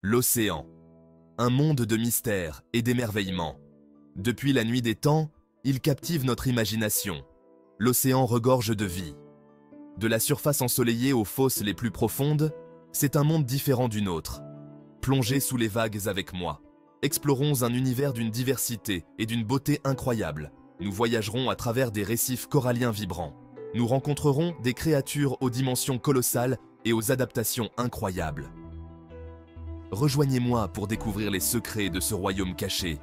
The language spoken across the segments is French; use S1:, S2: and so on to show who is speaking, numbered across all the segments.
S1: L'océan. Un monde de mystères et d'émerveillement. Depuis la nuit des temps, il captive notre imagination. L'océan regorge de vie. De la surface ensoleillée aux fosses les plus profondes, c'est un monde différent du nôtre. Plongez sous les vagues avec moi. Explorons un univers d'une diversité et d'une beauté incroyable. Nous voyagerons à travers des récifs coralliens vibrants. Nous rencontrerons des créatures aux dimensions colossales et aux adaptations incroyables. Rejoignez-moi pour découvrir les secrets de ce royaume caché.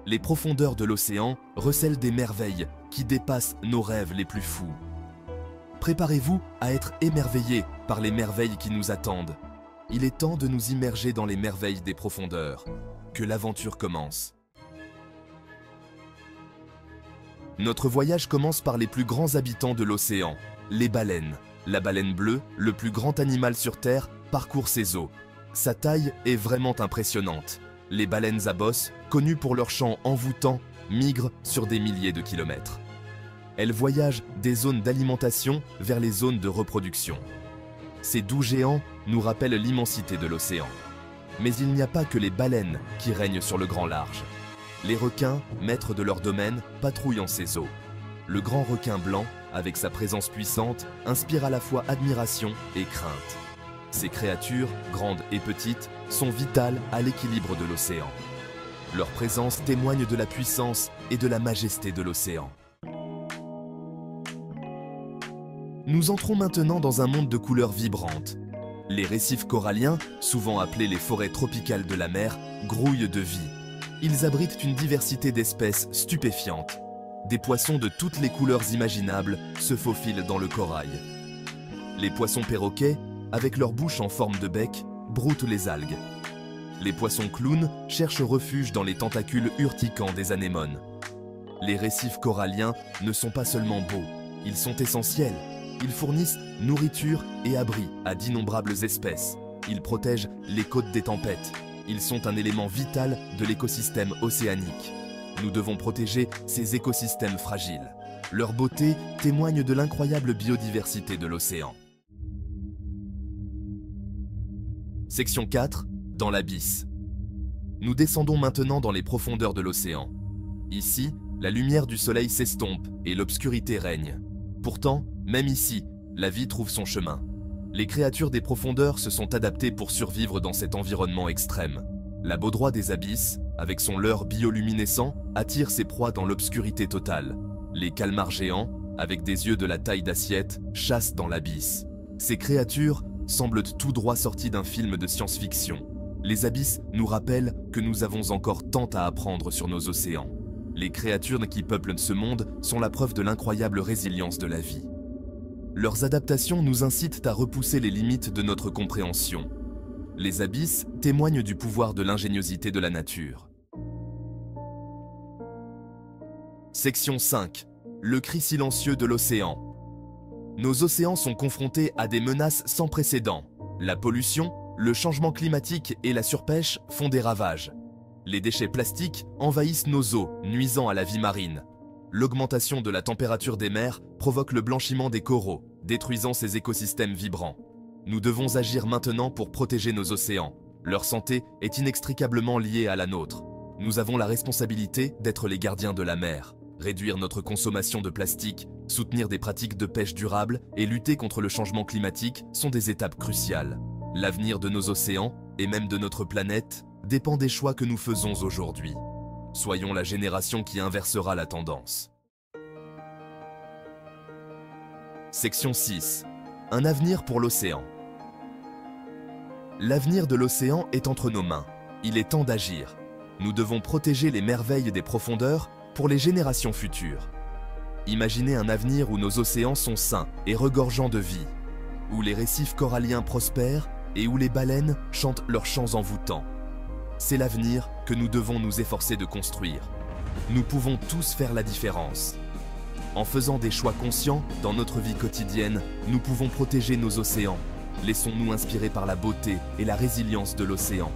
S1: Les profondeurs de l'océan recèlent des merveilles qui dépassent nos rêves les plus fous. Préparez-vous à être émerveillés par les merveilles qui nous attendent. Il est temps de nous immerger dans les merveilles des profondeurs. Que l'aventure commence. Notre voyage commence par les plus grands habitants de l'océan, les baleines. La baleine bleue, le plus grand animal sur Terre, parcourt ses eaux. Sa taille est vraiment impressionnante. Les baleines à bosse, connues pour leur chant envoûtant, migrent sur des milliers de kilomètres. Elles voyagent des zones d'alimentation vers les zones de reproduction. Ces doux géants nous rappellent l'immensité de l'océan. Mais il n'y a pas que les baleines qui règnent sur le grand large. Les requins, maîtres de leur domaine, patrouillent en ces eaux. Le grand requin blanc, avec sa présence puissante, inspire à la fois admiration et crainte. Ces créatures, grandes et petites, sont vitales à l'équilibre de l'océan. Leur présence témoigne de la puissance et de la majesté de l'océan. Nous entrons maintenant dans un monde de couleurs vibrantes. Les récifs coralliens, souvent appelés les forêts tropicales de la mer, grouillent de vie. Ils abritent une diversité d'espèces stupéfiantes. Des poissons de toutes les couleurs imaginables se faufilent dans le corail. Les poissons perroquets, avec leur bouche en forme de bec, broutent les algues. Les poissons clowns cherchent refuge dans les tentacules urticants des anémones. Les récifs coralliens ne sont pas seulement beaux, ils sont essentiels. Ils fournissent nourriture et abri à d'innombrables espèces. Ils protègent les côtes des tempêtes. Ils sont un élément vital de l'écosystème océanique. Nous devons protéger ces écosystèmes fragiles. Leur beauté témoigne de l'incroyable biodiversité de l'océan. Section 4. Dans l'abysse. Nous descendons maintenant dans les profondeurs de l'océan. Ici, la lumière du soleil s'estompe et l'obscurité règne. Pourtant, même ici, la vie trouve son chemin. Les créatures des profondeurs se sont adaptées pour survivre dans cet environnement extrême. La baudroie des abysses, avec son leurre bioluminescent, attire ses proies dans l'obscurité totale. Les calmars géants, avec des yeux de la taille d'assiette, chassent dans l'abysse. Ces créatures semblent tout droit sorties d'un film de science-fiction. Les abysses nous rappellent que nous avons encore tant à apprendre sur nos océans. Les créatures qui peuplent ce monde sont la preuve de l'incroyable résilience de la vie. Leurs adaptations nous incitent à repousser les limites de notre compréhension. Les abysses témoignent du pouvoir de l'ingéniosité de la nature. Section 5. Le cri silencieux de l'océan. Nos océans sont confrontés à des menaces sans précédent. La pollution, le changement climatique et la surpêche font des ravages. Les déchets plastiques envahissent nos eaux, nuisant à la vie marine. L'augmentation de la température des mers provoque le blanchiment des coraux, détruisant ces écosystèmes vibrants. Nous devons agir maintenant pour protéger nos océans. Leur santé est inextricablement liée à la nôtre. Nous avons la responsabilité d'être les gardiens de la mer. Réduire notre consommation de plastique, soutenir des pratiques de pêche durable et lutter contre le changement climatique sont des étapes cruciales. L'avenir de nos océans, et même de notre planète, dépend des choix que nous faisons aujourd'hui. Soyons la génération qui inversera la tendance. Section 6. Un avenir pour l'océan. L'avenir de l'océan est entre nos mains. Il est temps d'agir. Nous devons protéger les merveilles des profondeurs pour les générations futures. Imaginez un avenir où nos océans sont sains et regorgeants de vie, où les récifs coralliens prospèrent et où les baleines chantent leurs chants envoûtants. C'est l'avenir que nous devons nous efforcer de construire. Nous pouvons tous faire la différence. En faisant des choix conscients dans notre vie quotidienne, nous pouvons protéger nos océans. Laissons-nous inspirer par la beauté et la résilience de l'océan.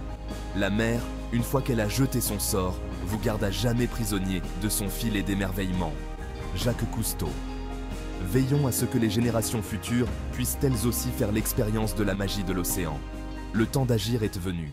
S1: La mer, une fois qu'elle a jeté son sort, vous garde à jamais prisonnier de son filet d'émerveillement. Jacques Cousteau. Veillons à ce que les générations futures puissent elles aussi faire l'expérience de la magie de l'océan. Le temps d'agir est venu.